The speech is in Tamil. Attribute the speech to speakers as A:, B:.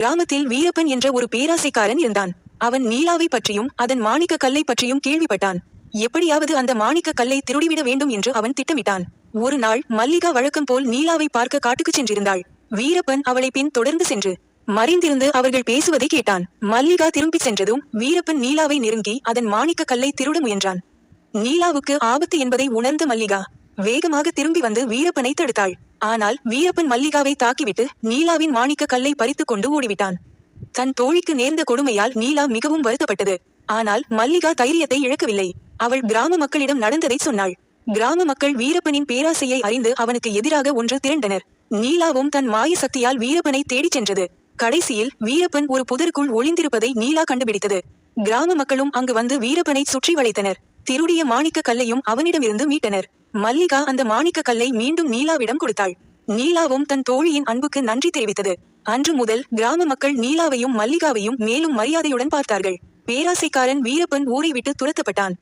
A: கிராமத்தில் வீரப்பன் என்ற ஒரு பேராசைக்காரன் இருந்தான். அவன் நீலாவை பற்றியும் அதன் மாணிக்க கல்லை பற்றியும் கேள்விப்பட்டான். எப்படியாவது அந்த மாணிக்க கல்லை திருடிவிட வேண்டும் என்று அவன் திட்டமிட்டான். ஒரு நாள் மல்லிகா வழக்கம் போல் நீலாவை பார்க்க காட்டுக்குச் சென்றிருந்தாள். வீரப்பன் அவளை பின் தொடர்ந்து சென்று மறைந்திருந்து அவர்கள் பேசுவதை கேட்டான். மல்லிகா திரும்பிச் சென்றதும் வீரப்பன் நீலாவை நெருங்கி அதன் மாணிக்க கல்லை திருட முயன்றான். நீலாவுக்கு ஆபத்து என்பதை உணர்ந்த மல்லிகா வேகமாக திரும்பி வந்து வீரப்பனை தடுத்தாள். ஆனால் வீரப்பன் மல்லிகாவை தாக்கிவிட்டு நீலாவின் மாணிக்க கல்லை பறித்துக் கொண்டு ஓடிவிட்டான். தன் தோழிக்கு நேர்ந்த கொடுமையால் நீலா மிகவும் வருத்தப்பட்டது. ஆனால் மல்லிகா தைரியத்தை இழக்கவில்லை. அவள் கிராம மக்களிடம் நடந்ததை சொன்னாள். கிராம மக்கள் வீரப்பனின் பேராசையை அறிந்து அவனுக்கு எதிராக ஒன்று திரண்டனர். நீலாவும் தன் மாய சக்தியால் வீரப்பனை தேடிச் சென்றது. கடைசியில் வீரப்பன் ஒரு புதருக்குள் ஒளிந்திருப்பதை நீலா கண்டுபிடித்தது. கிராம மக்களும் அங்கு வந்து வீரப்பனை சுற்றி வளைத்தனர். திருடிய மாணிக்க கல்லையும் அவனிடமிருந்து மீட்டனர். மல்லிகா அந்த மாணிக்க கல்லை மீண்டும் நீலாவிடம் கொடுத்தாள். நீலாவும் தன் தோழியின் அன்புக்கு நன்றி தெரிவித்தது. அன்று முதல் கிராம மக்கள் நீலாவையும் மல்லிகாவையும் மேலும் மரியாதையுடன் பார்த்தார்கள். பேராசைக்காரன் வீரப்பன் ஊரை விட்டு துரத்தப்பட்டான்.